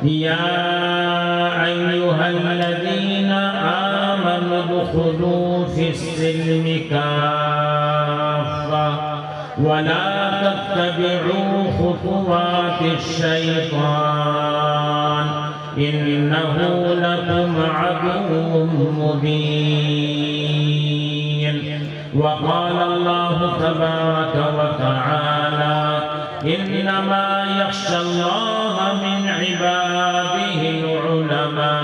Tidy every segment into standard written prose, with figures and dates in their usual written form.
يا أيها الذين آمنوا ادخلوا في السلم كافة ولا تتبعوا خطوات الشيطان إنه لكم عدو مبين. وقال الله تبارك وتعالى إنما يخشى الله من عباده العلماء.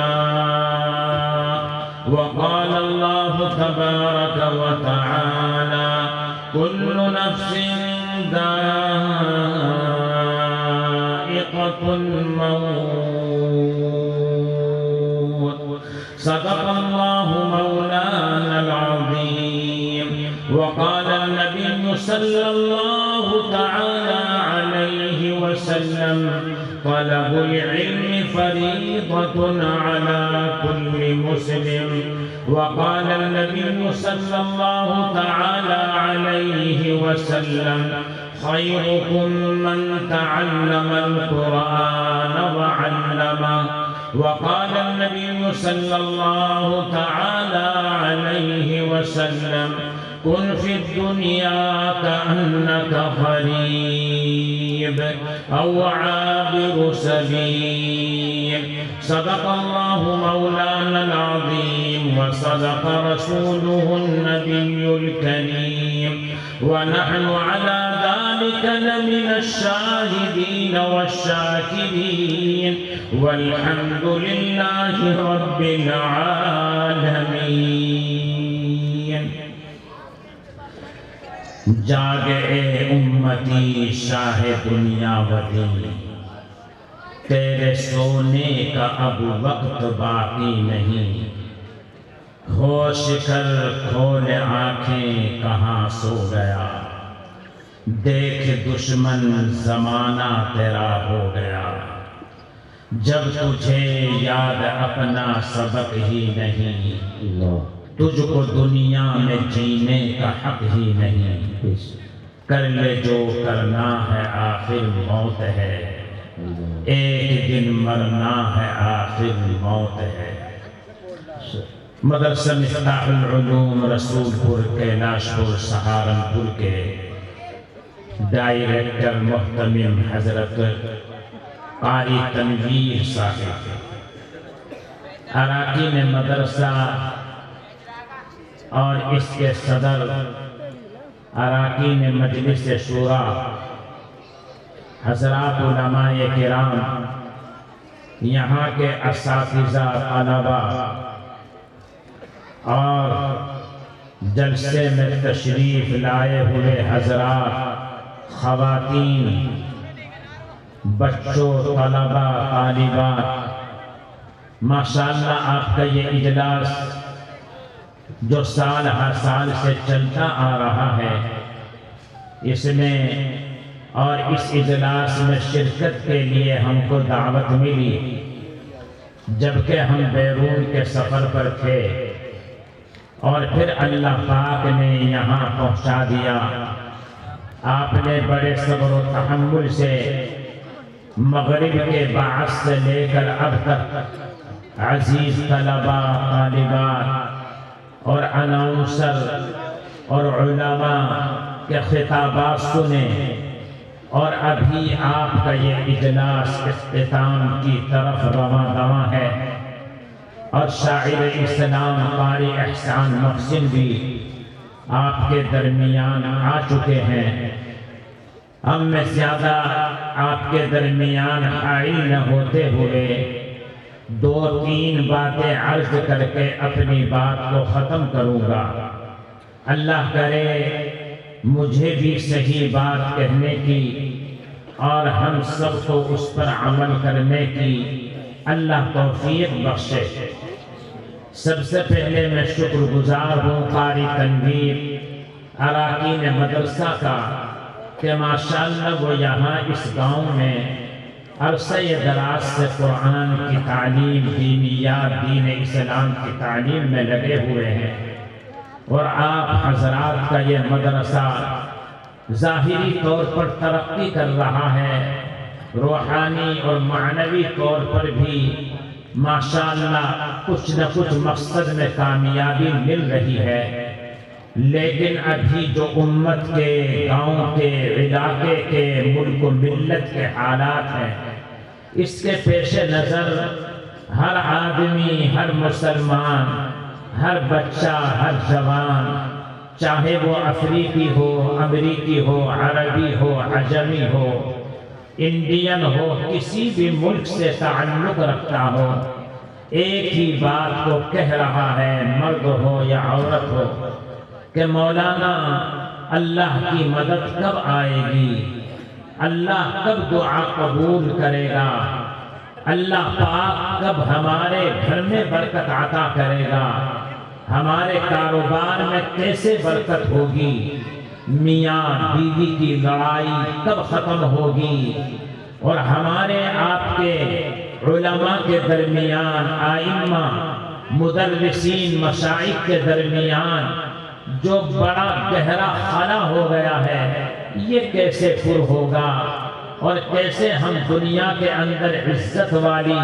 وقال الله تبارك وتعالى كل نفس ذائقة الموت. صدق الله مولانا العظيم. وقال النبي صلى الله تعالى عليه وسلم طلب العلم فريضة على كل مسلم. وقال النبي صلى الله تعالى عليه وسلم خيركم من تعلم القرآن وعلمه. وقال النبي صلى الله تعالى عليه وسلم كن في الدنيا كأنك غريب أو عابر سبيل. صدق الله مولانا العظيم وصدق رسوله النبي الكريم. ونحن على ذلك لمن الشاهدين والشاكرين والحمد لله رب العالمين. جاگ اے امتی شاہ دنیا ودی، تیرے سونے کا اب وقت باقی نہیں. ہوش کر کھول آنکھیں کہاں سو گیا، دیکھ دشمن زمانہ تیرا ہو گیا. جب تجھے یاد اپنا سبق ہی نہیں، تجھ کو دنیا میں جینے کا حق ہی نہیں. کر لے جو کرنا ہے آخر موت ہے، ایک دن مرنا ہے آخر موت ہے. مدرسہ مفتاح العلوم رسول پور کیلاش پور سہارنپور کے ڈائریکٹر محتمم حضرت قاری تنویر صاحب، اراکین مدرسہ اور اس کے صدر، اراکین مجلس شورا، حضرات علماء کرام، یہاں کے اساتذہ، طلبہ اور جلسے میں تشریف لائے ہوئے حضرات، خواتین، بچوں، طلبہ، طالبات، ماشاءاللہ آپ کا یہ اجلاس جو سال ہر سال سے چلتا آ رہا ہے، اس میں اور اس اجلاس میں شرکت کے لیے ہم کو دعوت ملی جبکہ ہم بیرون کے سفر پر تھے، اور پھر اللہ پاک نے یہاں پہنچا دیا. آپ نے بڑے صبر و تحمل سے مغرب کے بعث سے لے کر اب تک عزیز طلبہ، طالبات اور اناؤنسر اور علماء کے خطابات سنے، اور ابھی آپ کا یہ اجلاس اختتام کی طرف رواں دواں ہے. اور شاعر اسلام قاری احسان محسن بھی آپ کے درمیان آ چکے ہیں. ہم میں زیادہ آپ کے درمیان حائل نہ ہوتے ہوئے 2-3 باتیں عرض کر کے اپنی بات کو ختم کروں گا. اللہ کرے مجھے بھی صحیح بات کہنے کی اور ہم سب کو اس پر عمل کرنے کی اللہ توفیق بخشے. سب سے پہلے میں شکر گزار ہوں قاری تنویر، اراکین مدرسہ کا، کہ ماشاءاللہ وہ یہاں اس گاؤں میں عرصہ دراز سے قرآن کی تعلیم، دینیات، دین اسلام کی تعلیم میں لگے ہوئے ہیں. اور آپ حضرات کا یہ مدرسہ ظاہری طور پر ترقی کر رہا ہے، روحانی اور معنوی طور پر بھی ماشاءاللہ کچھ نہ کچھ مقصد میں کامیابی مل رہی ہے، لیکن ابھی جو امت کے، گاؤں کے، علاقے کے، ملک و ملت کے حالات ہیں، اس کے پیش نظر ہر آدمی، ہر مسلمان، ہر بچہ، ہر جوان، چاہے وہ افریقی ہو، امریکی ہو، عربی ہو، عجمی ہو، انڈین ہو، کسی بھی ملک سے تعلق رکھتا ہو، ایک ہی بات کو کہہ رہا ہے، مرد ہو یا عورت ہو، کہ مولانا اللہ کی مدد کب آئے گی؟ اللہ کب دعا قبول کرے گا؟ اللہ پاک کب ہمارے گھر میں برکت عطا کرے گا؟ ہمارے کاروبار میں کیسے برکت ہوگی؟ میاں بیوی کی لڑائی کب ختم ہوگی؟ اور ہمارے آپ کے علماء کے درمیان، ائمہ، مدرسین، مشائخ کے درمیان جو بڑا گہرا خلا ہو گیا ہے، یہ کیسے پر ہوگا؟ اور کیسے ہم دنیا کے اندر عزت والی،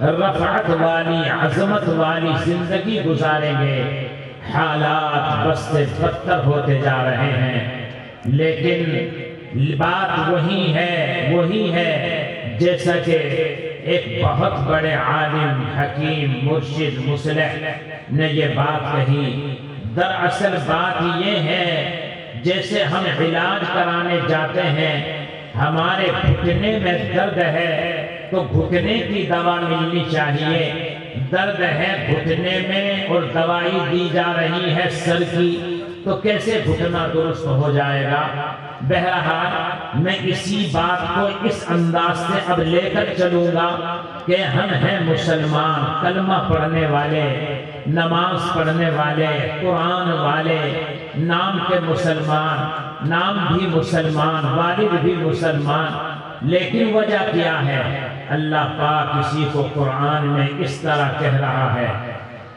رفعت والی، عظمت والی زندگی گزاریں گے؟ حالات بس سے بدتر ہوتے جا رہے ہیں، لیکن بات وہی ہے جیسا کہ ایک بہت بڑے عالم، حکیم، مرشد، مصلح نے یہ بات کہی۔ دراصل بات یہ ہے، جیسے ہم علاج کرانے جاتے ہیں، ہمارے گھٹنے میں درد ہے تو گھٹنے کی دوا ملنی چاہیے، درد ہے گھٹنے میں اور دوائی دی جا رہی ہے سر کی، تو کیسے گھٹنا درست ہو جائے گا؟ بہرحال میں اسی بات کو اس انداز سے اب لے کر چلوں گا کہ ہم ہیں مسلمان، کلمہ پڑھنے والے، نماز پڑھنے والے، قرآن والے، نام کے مسلمان، نام بھی مسلمان، والد بھی مسلمان، لیکن وجہ کیا ہے؟ اللہ پاک کسی کو قرآن میں اس طرح کہہ رہا ہے،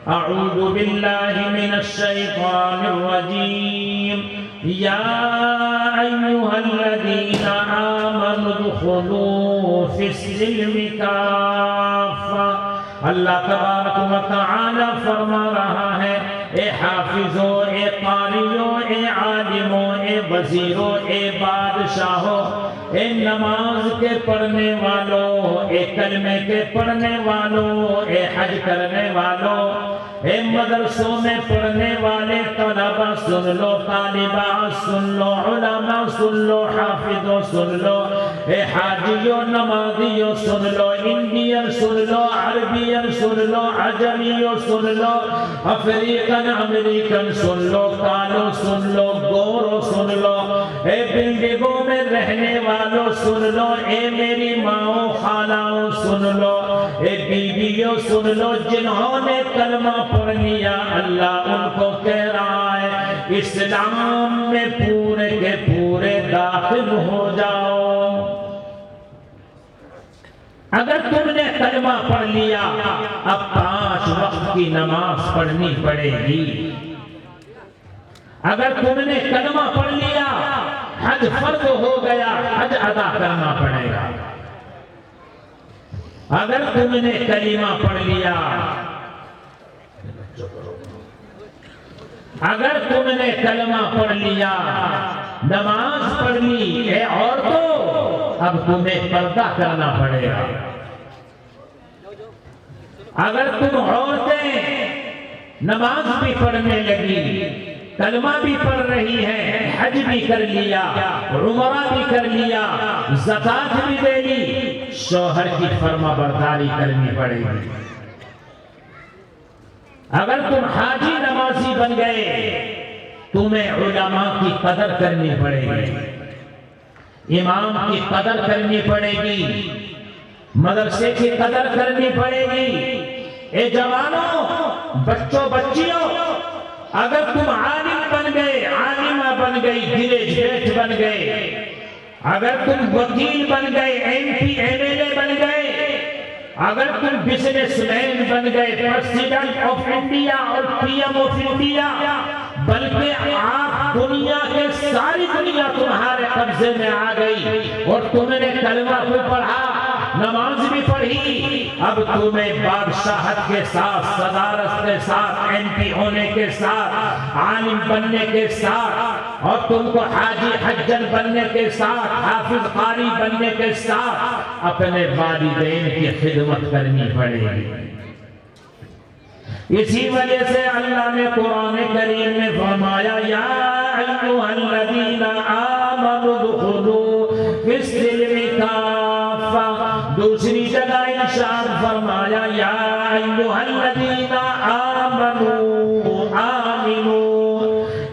اعوذ باللہ من الشیطان الرجیم، یا ایہا الذین آمنوا ادخلوا فی السلم کافہ۔ اللہ تبارک و تعالی فرما رہا ہے، اے حافظو، اے قاریو، اے عالمو، اے وزیرو، اے بادشاہو، اے نماز کے پڑھنے والوں، اے کلمے کے پڑھنے والوں، اے حج کرنے والوں، اے مدرسوں میں پڑھنے والے طلبہ سن لو، طالبات سن لو، علماء سن لو، حافظوں سن لو، اے حاجیوں، نمازیوں سن لو، انڈین سن لو، عربین سن لو، عجمیوں سن لو، افریقن امریکن سن لو، کالو سن لو، گورو سن لو، اے بلڈنگوں میں رہنے والوں سن لو، اے میری ماں خالاؤں سن لو، اے بیویوں سن لو، جنہوں نے کلمہ پڑھ لیا، اللہ ان کو کہہ رہا ہے اسلام میں پورے کے پورے داخل ہو جاؤ۔ اگر تم نے کلمہ پڑھ لیا، اب 5 وقت کی نماز پڑھنی پڑے گی۔ اگر تم نے کلمہ پڑھ لیا، حج فرض ہو گیا، حج ادا کرنا پڑے گا۔ اگر تم نے کلمہ پڑھ لیا، اگر تم نے کلمہ پڑھ لیا، نماز پڑھ لی، اے عورتوں، اب تمہیں پردہ کرنا پڑے گا۔ اگر تم عورتیں نماز بھی پڑھنے لگی، کلمہ بھی پڑھ رہی ہے، حج بھی کر لیا، عمرہ بھی کر لیا، زکوٰۃ بھی دے لی، شوہر کی فرما برداری کرنی پڑے گی۔ اگر تم حاجی نمازی بن گئے، تمہیں علماء کی قدر کرنی پڑے گی، امام کی قدر کرنی پڑے گی، مدرسے کی قدر کرنی پڑے گی۔ اے جوانوں، بچوں، بچیوں، اگر تم عالم بن گئے، عالمہ بن گئی، گریجویٹ بن گئے، اگر تم وکیل بن گئے، M P M L A بن گئے، اگر تم بزنس مین بن گئے، پریزیڈنٹ آف انڈیا اور پی ایم آف انڈیا، بلکہ آپ دنیا کے ساری دنیا تمہارے قبضے میں آ گئی اور تم نے کلمہ بھی پڑھا، نماز بھی پڑھی، اب تمہیں بادشاہت کے ساتھ، صدارت کے ساتھ، MP ہونے کے ساتھ، عالم بننے کے ساتھ، اور تم کو حاجی حجر بننے کے ساتھ، حافظ قاری بننے کے ساتھ اپنے والدین کی خدمت کرنی پڑے گی۔ اسی وجہ سے اللہ نے قرآن کریم میں فرمایا یا ایھا الذین آمنوا ادخلوا فی السلم کافہ، دوسری جگہ ارشاد فرمایا یا ایھا الذین آمنوا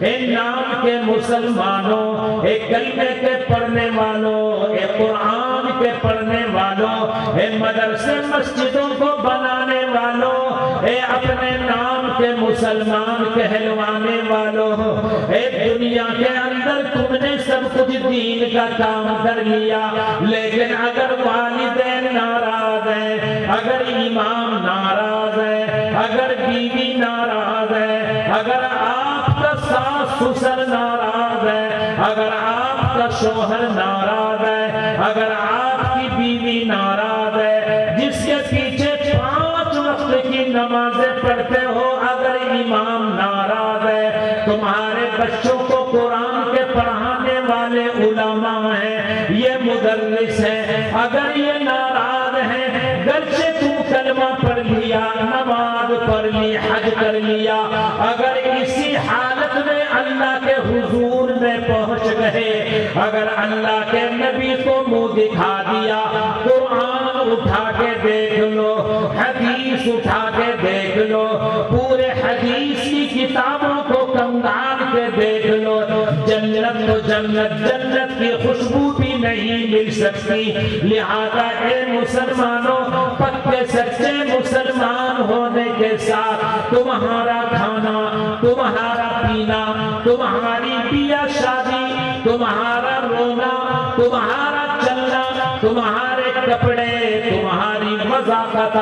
اے نام کے مسلمانوں، اے کلمے کے پڑھنے والوں، اے قرآن کے پڑھنے والوں، اے مدرسے مسجدوں کو بنانے والوں، اے اپنے نام کے مسلمان کہلوانے والوں، اے دنیا کے اندر تم نے سب کچھ دین کا کام کر لیا، لیکن اگر والدین ناراض ہیں، اگر امام ناراض ہے، اگر بیوی ناراض ہے، اگر آپ کا ساس سسر ناراض ہے، اگر آپ کا شوہر ناراض ہے، اگر آپ کی بیوی ناراض ہے، جس کے پیچھے 5 وقت کی نمازیں پڑھتے ہو، اگر امام ناراض ہے، تمہارے بچوں کو قرآن کے پڑھانے والے علماء ہیں، یہ مدرس ہیں، اگر یہ ناراض ہیں، گرچہ تم کلمہ پڑھ لیا، نماز پڑھ لی، حج کر لیا، اگر اسی حالت میں اللہ کے حضور میں پہنچ گئے، اگر اللہ کے نبی کو منہ دکھا دیا، قرآن اٹھا کے دیکھ لو، حدیث اٹھا کے دیکھ لو، پورے حدیث کی کتابوں کو کنگال کے دیکھ لو، جنت تو جنت، جنت کی خوشبو بھی نہیں مل سکتی۔ لہذا اے مسلمانوں، پکے سچے مسلمان ہونے کے ساتھ تمہارا کھانا، تمہارا پینا، تمہاری بیاہ شادی، تمہارا رونا، تمہارا چلنا، تمہارے کپڑے، تمہاری وضاحت،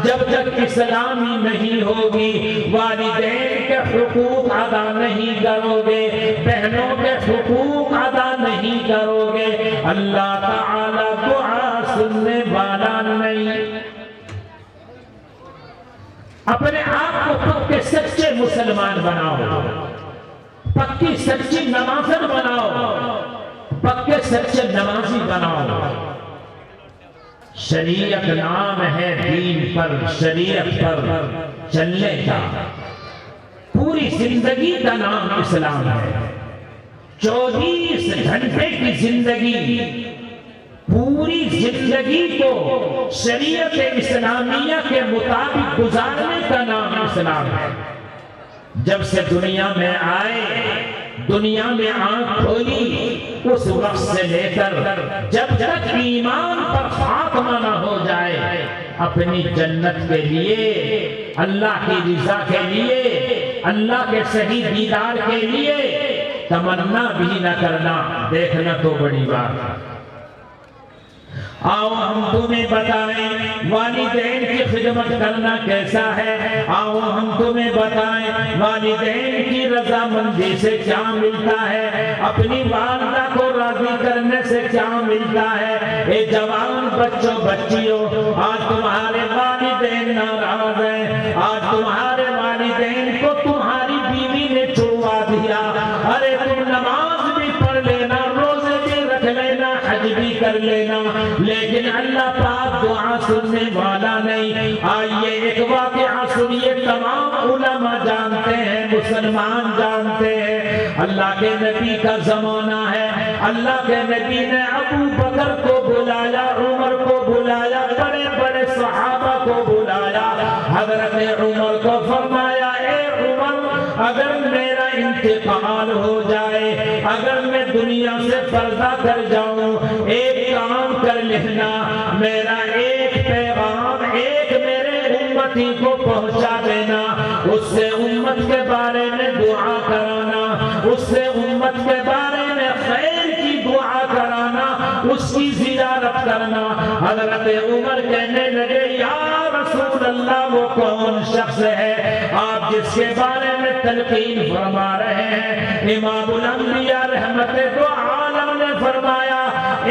جب تک اسلامی نہیں ہوگی، والدین کے حقوق ادا نہیں کرو گے، بہنوں کے حقوق ادا نہیں کرو گے، اللہ تعالی دعا سننے والا نہیں۔ اپنے آپ کو پکے سچے مسلمان بناؤ، پکی سچی نمازن بناؤ، پکے سچے نمازی بناؤ۔ شریعت نام ہے دین پر، شریعت پر چلنے کا، پوری زندگی کا نام اسلام ہے۔ 24 گھنٹے کی زندگی، پوری زندگی کو شریعت اسلامیہ کے مطابق گزارنے کا نام اسلام ہے۔ جب سے دنیا میں آئے، دنیا میں آنکھ کھولی، اس وقت سے لے کر جب تک ایمان پر خاتمہ نہ ہو جائے، اپنی جنت کے لیے، اللہ کی رضا کے لیے، اللہ کے صحیح دیدار کے لیے تمنا بھی نہ کرنا، دیکھنا تو بڑی بات ہے۔ آؤ ہم تمہیں بتائیں والدین کی خدمت کرنا کیسا ہے، آؤ ہم تمہیں بتائیں والدین کی رضامندی سے کیا ملتا ہے، اپنی والدہ کو راضی کرنے سے کیا ملتا ہے۔ اے جوان بچوں بچیوں، آج تمہارے والدین ناراض ہیں، آج تمہارے والدین کو تمہاری بیوی نے چھڑوا دیا، ارے تم نماز بھی پڑھ لینا، روزے بھی رکھ لینا، حج بھی کر لینا، لیکن اللہ پاک دعا سننے والا نہیں۔ آئیے ایک واقعہ سنیے، تمام علماء جانتے ہیں، مسلمان جانتے ہیں، اللہ کے نبی کا زمانہ ہے، اللہ کے نبی نے ابو بکر کو بلایا، عمر کو بلایا، بڑے بڑے صحابہ کو بلایا، حضرت عمر کو فرمایا اے عمر، اگر میرا انتقال ہو جائے، اگر میں دنیا سے پردہ کر جاؤں، ایک کام کر لینا، میرا ایک پیغام ایک میرے امتی کو پہنچا دینا، اس سے امت کے بارے میں دعا کرانا، اس سے امت کے بارے میں خیر کی دعا کرانا، اس کی زیارت کرنا۔ حضرت عمر کہنے لگے یا رسول اللہ، وہ کون شخص ہے آپ جس کے بارے میں تلقین فرما رہے ہیں۔ امام الانبیاء رحمت دو عالم نے فرمایا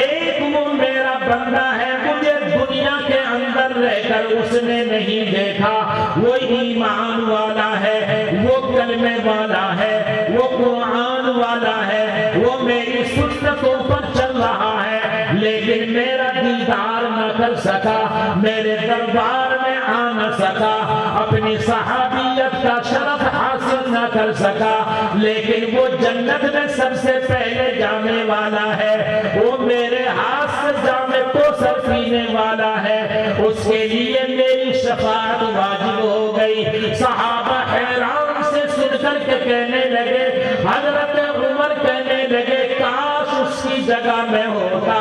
ایک وہ میرا بندہ ہے مجھے دنیا کے اندر رہ کر اس نے نہیں دیکھا، وہ ایمان والا ہے، وہ کلمے والا ہے، وہ قرآن والا ہے، وہ میری سنتوں پر چل رہا ہے، لیکن میرا دیدار نہ کر سکا، میرے دربار میں آ نہ سکا، اپنی صحابیت کا شرف حاصل نہ کر سکا، لیکن وہ جنت میں سب سے پہلے جانے والا ہے، وہ میرے ہاتھ سے جام کوثر پینے والا ہے، اس کے لیے میری شفاعت واجب ہو گئی۔ صحابہ حیران سے سن کر کے کہنے لگے، حضرت عمر کہنے لگے کاش اس کی جگہ میں ہوتا۔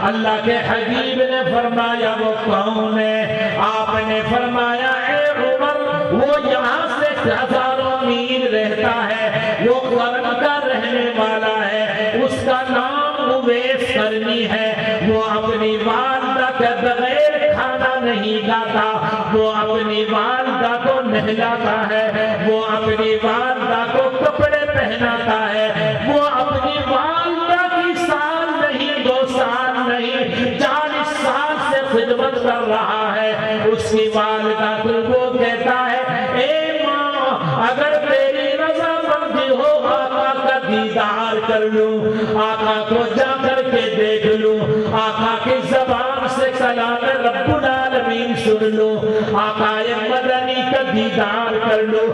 اللہ کے حبیب نے فرمایا وہ کون ہے؟ آپ نے فرمایا اے عمر وہ یہاں سے ہزاروں میل رہتا ہے، وہ قرن کا رہنے والا ہے، اس کا نام اویس قرنی ہے، وہ اپنی والدہ کے بغیر کھانا نہیں کھاتا، وہ اپنی والدہ کو نہلاتا ہے، وہ اپنی والدہ کو کپڑے پہناتا ہے، وہ اپنی والدہ کی سال نہیں 2 سال نہیں 40 سال سے خدمت کر رہا ہے، اس کی والدہ کو وہ کہتا ہے اے ماں اگر تیری رضا مندی ہو آقا کا دیدار کر لوں، آقا کو جا کر کے دیکھ لوں، آقا کی زبان سے کلام رب العالمین سن لوں، آقا مدنی کا دیدار کر لوں۔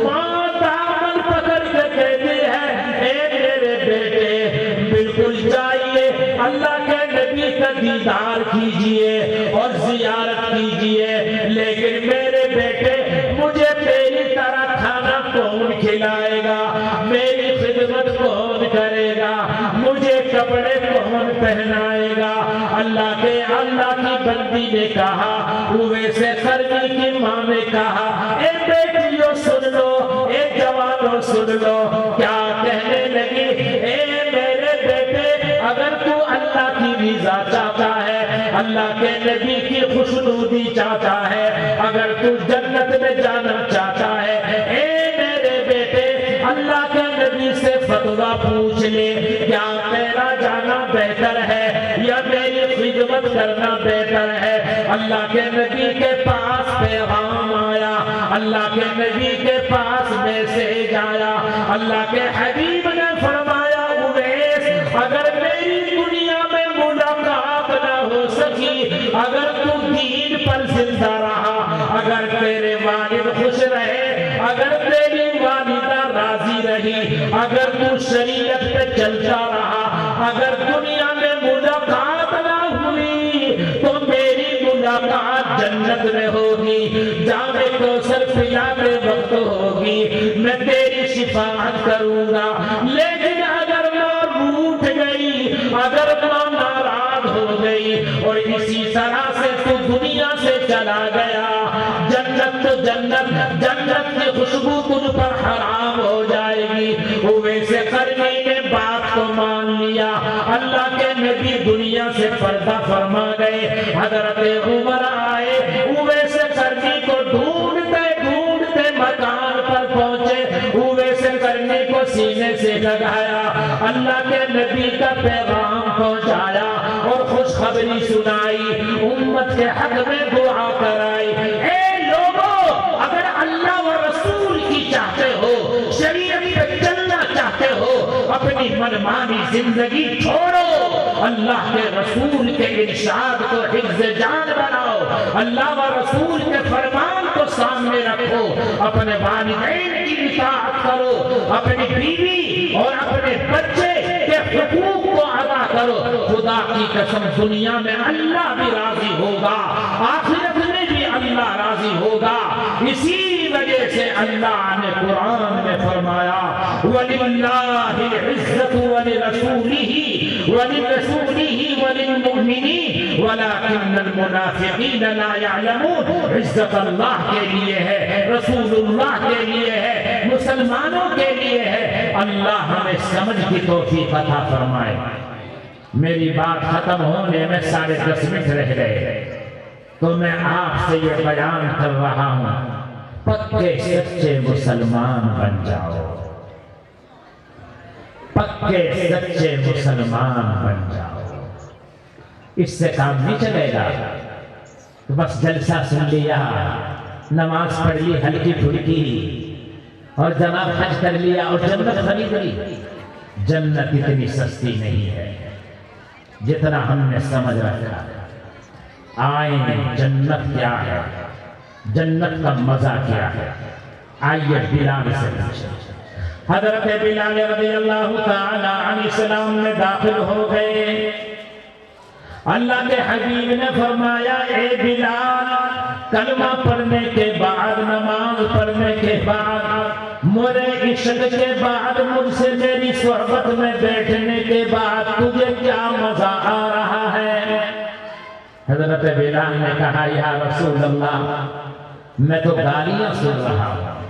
ماں دامن پکڑ کے کہتی ہے اے میرے بیٹے بالکل جائیے اللہ کے نبی کا دیدار کیجئے اور زیارت کیجئے، لیکن میرے بیٹے مجھے تیری طرح کھانا کون کھلائے گا، میری خدمت کون کرے گا، مجھے کپڑے کون پہنائے گا؟ اللہ کی بندی نے کہا، اویس قرنی کی ماں نے کہا اے بیٹیوں سن لو، اے جوانوں سن لو، کیا کہنے لگی اے میرے بیٹے اگر تو اللہ کی رضا چاہتا ہے، اللہ کے نبی کی خوشنودی چاہتا ہے، اگر تو جنت میں جانا چاہتا ہے، اے میرے بیٹے اللہ کے نبی سے فتویٰ پوچھ لے، کیا میرا جانا بہتر ہے یا میری خدمت کرنا بہتر ہے؟ اللہ کے نبی کے پاس پیغام آیا، اللہ کے نبی کے پاس میسیج آیا، اللہ کے حبیب نے فرمایا اویس اگر میری دنیا میں ملاقات نہ ہو سکی، اگر تو دین پر زندہ رہا، اگر تیرے والد خوش رہے، اگر تیری والدہ راضی رہی، اگر تو شریعت پہ چلتا رہا، اگر دنیا میں ملاقات نہ ہوئی تو میری ملاقات جنت میں ہوگی، جام کوثر پلانے وقت ہوگی، میں تیری شفاعت کروں گا، لیکن اگر ماں روٹھ گئی، اگر ماں ناراض ہو گئی اور اسی طرح سے تو دنیا سے چلا گیا، جنت تو جنت کی خوشبو تجھ پر حرام ہو جائے گی۔ اویس قرنی نے بات کو مان لیا، اللہ کے نبی دنیا سے پردہ فرما گئے، حضرت عمر آئے، اویس قرنی کو ڈھونڈتے ڈھونڈتے مکان پر پہنچے، اویس قرنی کو سینے سے لگایا، اللہ کے نبی کا پیغام پہنچایا اور خوشخبری سنائی، امت کے حق میں دعا کرائی۔ اے لوگو اگر اللہ و رسول کی چاہتے ہو، شریعت پہ چلنا چاہتے ہو، اپنی منمانی زندگی چھوڑو، اللہ کے رسول کے ارشاد کو حفظ جان بناؤ، اللہ و رسول کے فرمان کو سامنے رکھو، اپنے والدین کی اطاعت کرو، اپنی بیوی اور اپنے بچے کے حقوق کو ادا کرو، خدا کی قسم دنیا میں اللہ بھی راضی ہوگا، آخرت میں بھی اللہ راضی ہوگا۔ اسی وجہ سے اللہ نے قرآن میں فرمایا وَلِلَّهِ الْعِزَّةُ وَلِرَسُولِهِ وَلِلْمُؤْمِنِينَ وَلَكِنَّ الْمُنَافِقِينَ لَا يَعْلَمُونَ۔ عزت اللہ کے لیے ہے، رسول اللہ کے لیے ہے، مسلمانوں کے لیے ہے، اللہ ہمیں سمجھ کی توفیق عطا فرمائے۔ میری بات ختم ہونے میں 10.5 منٹ رہ گئے، تو میں آپ سے یہ بیان کر رہا ہوں پکے سچے مسلمان بن جاؤ، پکے سچے مسلمان بن جاؤ۔ اس سے کام نہیں چلے گا تو بس جلسہ سن لیا، نماز پڑھ لی ہلکی پھلکی اور جناب حج کر لیا اور جنت خرید لی۔ جنت اتنی سستی نہیں ہے جتنا ہم نے سمجھ رکھا۔ آئیں جنت کیا ہے، جنت کا مزہ کیا ہے، آئیے بلال سے پوچھیں۔ حضرت بلال رضی اللہ تعالی عنہ اسلام میں داخل ہو گئے۔ اللہ کے حبیب نے فرمایا اے بلال، کلمہ پڑھنے کے بعد، نماز پڑھنے کے بعد، میرے عشق کے بعد، مجھ سے میری صحبت میں بیٹھنے کے بعد تجھے کیا مزہ آ رہا ہے؟ حضرت بلال نے کہا یا رسول اللہ، میں تو گالیاں سن رہا ہوں،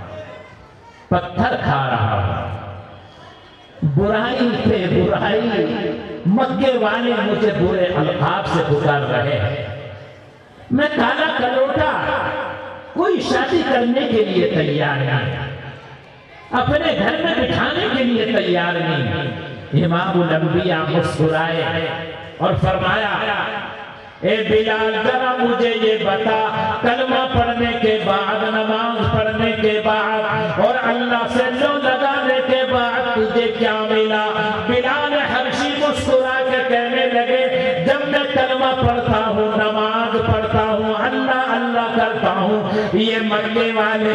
پتھر کھا رہا ہوں، برائی پہ برائی، مکے والے مجھے برے القاب سے پکار رہے ہیں، میں کالا کلوٹا، کوئی شادی کرنے کے لیے تیار نہیں، اپنے گھر میں بٹھانے کے لیے تیار نہیں۔ امام الانبیاء مسکرائے اور فرمایا اے بلال ذرا مجھے یہ بتا، کلمہ پڑھنے کے بعد، نماز پڑھنے کے بعد اور اللہ سے لو لگانے کے بعد تجھے کیا ملا؟ بلال حبشی مسکرا کے کہنے لگے جب میں کلمہ پڑھتا ہوں، نماز پڑھتا ہوں، اللہ اللہ کرتا ہوں، یہ مکے والے،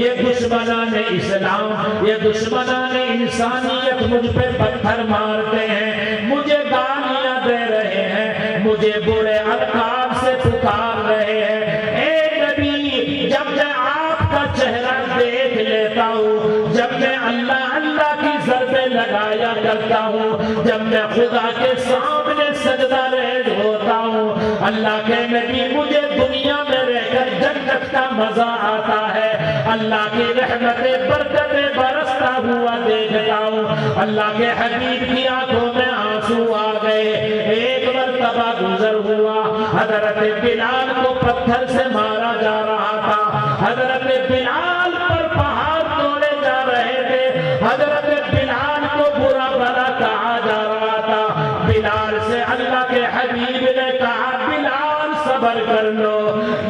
یہ دشمنان اسلام، یہ دشمنان انسانیت مجھ پہ پتھر مارتے ہیں، مجھے گالیاں دے رہے ہیں، مجھے برے القاب سے پکار رہے ہیں۔ اے نبی، جب میں آپ کا چہرہ دیکھ لیتا ہوں، جب میں اللہ اللہ کی ضربیں لگایا کرتا ہوں، جب میں خدا کے سامنے سجدہ ریز ہوتا ہوں، اللہ کے نبی مجھے دنیا میں رہ کر جنت کا مزہ آتا ہے، اللہ کی رحمتیں برکتیں برستا ہوا دیکھتا ہوں، اللہ کے حبیب کی آنکھوں میں آنسو آ گئے۔ ایک مرتبہ گزر ہوا، حضرت بلال کو پتھر سے مارا جا رہا تھا، حضرت بلال پر پہاڑ توڑے جا رہے تھے، حضرت بلال کو برا بھلا کہا جا رہا تھا۔ بلال سے اللہ کے حبیب نے کہا بلال صبر کر لو،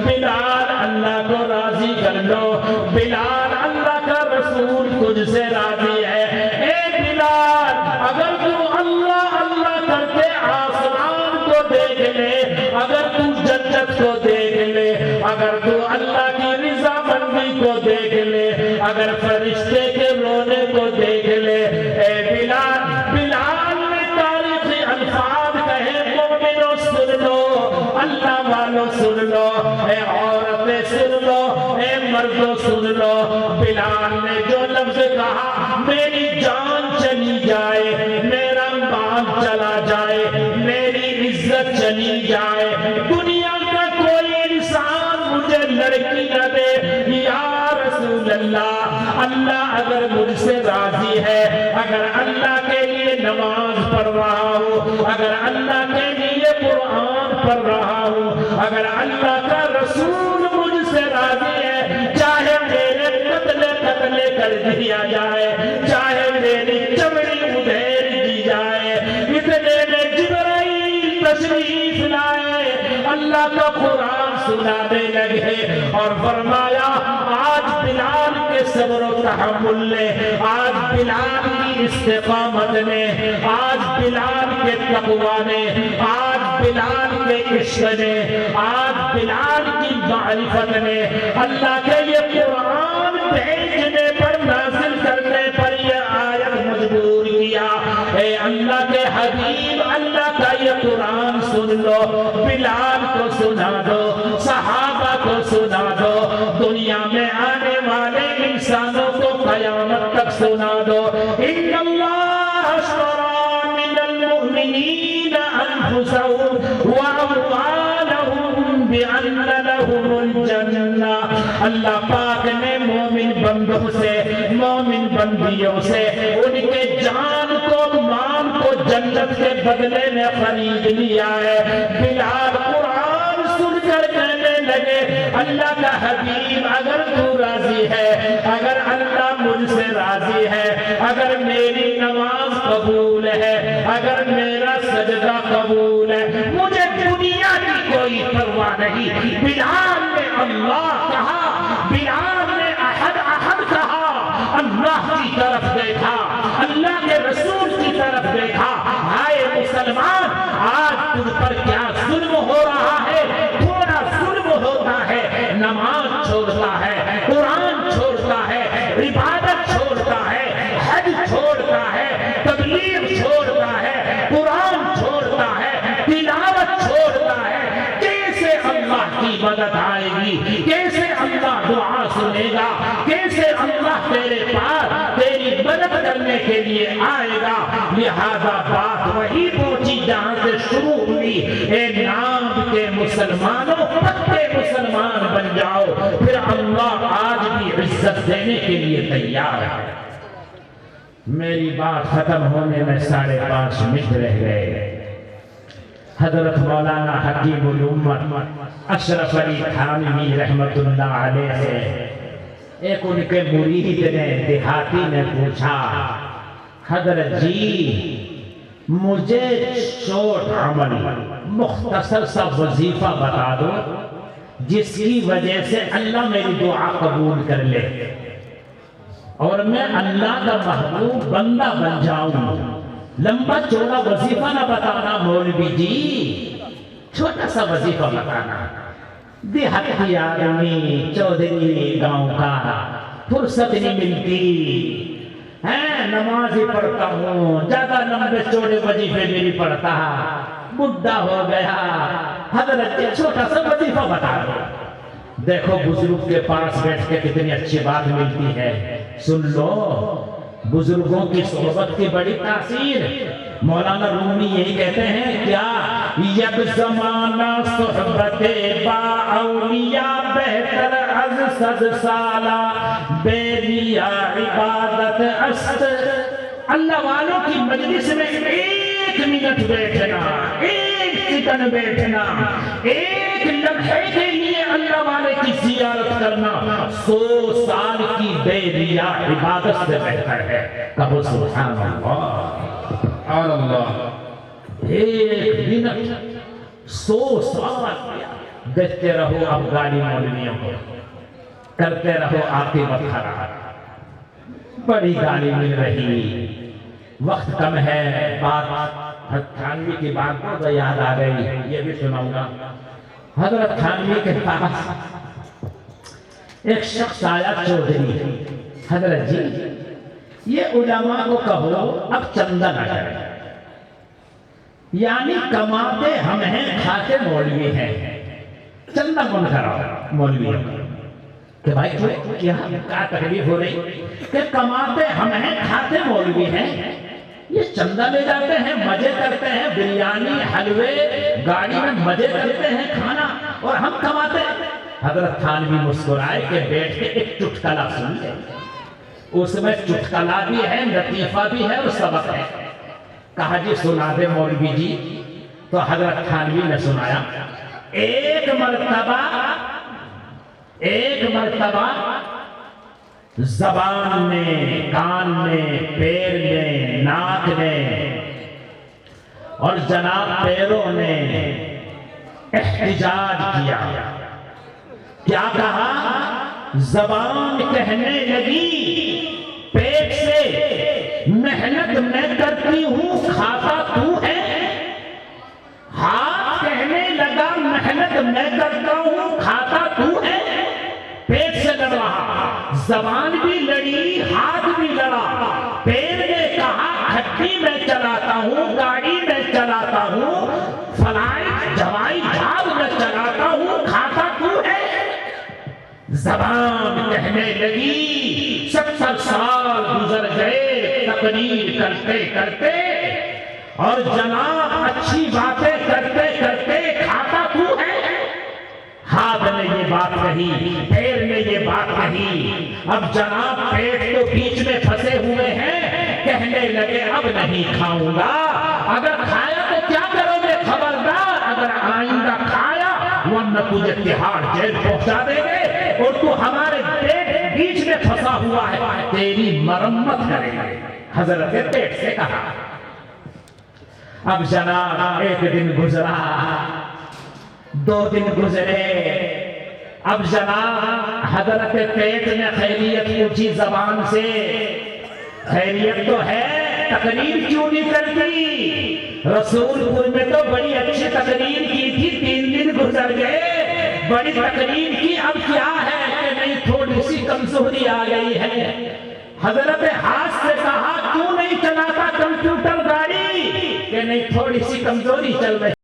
بلال اللہ کو راضی کر لو، بلال اللہ کا رسول تجھ سے راضی ہے۔ اے بلال، اگر تو اللہ اللہ کرتے آسمان کو دیکھ لے، اگر تو جنت کو دیکھ لے، اگر تو اللہ کی رضا مندی کو دیکھ لے، اگر فرشتے کے رونے کو دیکھ لے، اے بلال، بلال نے تاریخی الفاظ کہے، مومنوں سن لو، اللہ والوں سن لو، اے عورتیں سن لو، اے مردوں سن لو، بلال نے جو لفظ کہا، میری جان چلی جائے، میرا مال چلا جائے، میری عزت چلی جائے، دنیا کا کوئی انسان مجھے لڑکی نہ دے، یا رسول اللہ، اللہ اگر مجھ سے راضی ہے، اگر اللہ کے لیے نماز پڑھ رہا ہوں، اگر اللہ کے لیے قرآن پڑھ رہا ہوں، اگر اللہ کا رسول مجھ سے راضی ہے، چاہے میرے قتل کر دیا جائے، چاہے میری چمڑی ادھیر دی جائے، اتنے میں جبرائیل تشریف لائے، اللہ کا قرآن سنانے لگے اور فرمایا آج بلال کے صبر و تحمل نے، آج بلال کی استقامت نے، آج بلال کے تقوی نے، آج بلال کے عشق نے، آج بلال کی معرفت نے اللہ کے یہ قرآن بھیجنے پر، نازل کرنے پر یہ آیت مجبور کیا، اے اللہ کے حبیب، اللہ کا یہ قرآن سن لو، بلال کو سنا دو، صحابہ کو سنا دو، دنیا میں آنے والے انسانوں کو قیامت تک سنا دو۔ ان اللہ اشتری من المؤمنین انفسهم واموالهم بان لهم الجنہ، اللہ پاک نے مومن بندوں سے، مومن بندیوں سے ان کے جان کو، مال کو جنت کے بدلے میں خرید لیا ہے۔ بلال قرآن سن کر کہنے لگے اللہ کا حبیب اگر تو راضی قبول ہے، مجھے دنیا کی کوئی پرواہ نہیں۔ بلال نے اللہ کہا، بلال نے احد احد کہا، اللہ کی طرف دیکھا، اللہ کے رسول کی طرف دیکھا۔ ہائے مسلمان، آج تجھ پر کیا ظلم ہو رہا ہے، تھوڑا ظلم ہوتا ہے، نماز چھوڑتا ہے، قرآن چھوڑتا ہے، عبادت چھوڑتا ہے، حج چھوڑتا ہے، تبلیغ چھوڑتا ہے، قرآن چھوڑتا ہے، تلاوت چھوڑتا ہے، کیسے اللہ کی مدد آئے گی، کیسے اللہ دعا سنے گا، کیسے اللہ تیرے پاس تیری مدد کرنے کے لیے آئے گا؟ لہذا بات وہی پہنچی جہاں سے شروع ہوئی، اے نام کے مسلمانوں پکے مسلمان بن جاؤ، پھر اللہ آج بھی عزت دینے کے لیے تیار ہے۔ میری بات ختم ہونے میں 5.5 منٹ رہ گئے۔ حضرت مولانا حکیم الامت اشرف علی تھانوی رحمت اللہ علیہ سے ایک ان کے مرید نے، دیہاتی نے پوچھا، حضرت جی مجھے چھوٹ عمل مختصر سا وظیفہ بتا دو جس کی وجہ سے اللہ میری دعا قبول کر لے اور میں اللہ کا محبوب بندہ بن جاؤں۔ لمبا چوڑا وظیفہ نہ بتانا مولوی جی، چھوٹا سا وظیفہ بتانا۔ دیہاتی آدمی چودھری گاؤں کا، فرصت نہیں ملتی ہے، نماز ہی پڑھتا ہوں، زیادہ لمبے چوڑے وظیفے نہیں پڑھتا، بڈھا ہو گیا، حضرت جی چھوٹا سا وظیفہ بتا دو۔ دیکھو بزرگ کے پاس بیٹھ کے کتنی اچھی بات ملتی ہے، سن لو۔ بزرگوں کی صحبت کی بڑی تاثیر، مولانا رومی یہی کہتے ہیں، کیا یک زمانہ صحبت با اولیاء بہتر از 100 سالہ بے لیا عبادت است۔ اللہ والوں کی مجلس میں 1 منٹ بیٹھنا، 1 سیکنڈ بیٹھنا، 1 لمحے کے لیے اللہ والے کی زیارت کرنا 100 سال کی بے ریا عبادت سے بہتر ہے۔ کہو سبحان اللہ، سبحان اللہ۔ 1 منٹ 100 سال دیکھتے رہو اب گاڑی مولویوں کو، کرتے رہو عاقبت خراب۔ بڑی گاڑی مل رہی، وقت کم ہے، بات تھانوی کی بات کو یاد آ گئی، یہ بھی سناؤں گا۔ حضرت تھانوی کے پاس ایک شخص آیا چودھری، حضرت جی یہ علماء کو کہو اب چندہ نہ کرے، یعنی کماتے ہم ہیں کھاتے مولوی ہیں، چندہ کون کراؤ مولوی کہ بھائی کیا تکلیف ہو رہی کہ کماتے ہم ہیں کھاتے مولوی ہیں، یہ چندہ لے جاتے ہیں، مزے کرتے ہیں، بریانی حلوے گاڑی میں مزے کرتے ہیں کھانا، اور ہم کماتے ہیں۔ حضرت تھانوی مسکرائے کہ بیٹھ کے ایک چٹکلا سن لے، اس میں چٹکلا بھی ہے، لطیفہ بھی ہے اور سبق ہے۔ کہا جی سنا دے مولوی جی، تو حضرت تھانوی نے سنایا، ایک مرتبہ زبان نے، کان نے، پیر نے، ناک نے اور جناب پیروں نے احتجاج کیا۔ کیا کہا؟ زبان کہنے لگی پیٹ سے محنت میں کرتی ہوں کھاتا تو ہے، ہاتھ کہنے لگا محنت میں کرتا ہوں کھاتا تو ہے، پیٹ سے لڑ رہا، زبان بھی لڑی، ہاتھ بھی لڑا، پیر نے کہا کھٹی میں چلاتا ہوں، گاڑی میں چلاتا ہوں، فلائٹ جوائی جہاز میں چلاتا ہوں، کھاتا تو ہے۔ زبان کہنے لگی 70 سال گزر گئے تقریر کرتے کرتے، اور جناب اچھی باتیں کرتے کرتے کھاتا تو ہے۔ ہاتھ نے یہ بات کہی، پیر نے یہ بات کہی، اب جناب پیٹ تو بیچ میں پھنسے ہوئے ہیں، کہنے لگے اب نہیں کھاؤں گا، اگر کھایا تو کیا کرو گے خبردار، اگر آئندہ کھایا ورنہ تجھے تہاڑ جیل پہنچا دیں گے، اور تو ہمارے پیٹ بیچ میں پھنسا ہوا ہے، تیری مرمت کریں گے۔ حضرت پیٹ سے کہا، اب جناب ایک دن گزرا، 2 دن گزرے، اب جناب حضرت پیٹ نے خیریت پوچھی زبان سے، خیریت تو ہے، تقریر کیوں نہیں کرتی؟ رسول پور میں تو بڑی اچھی تقریر کی تھی، 3 دن گزر گئے، بڑی تقریر کی، اب کیا ہے کہ نہیں تھوڑی سی کمزوری آ گئی ہے۔ حضرت ہاتھ سے کہا کیوں نہیں چلاتا کمپیوٹر گاڑی؟ کہ نہیں تھوڑی سی کمزوری چل رہی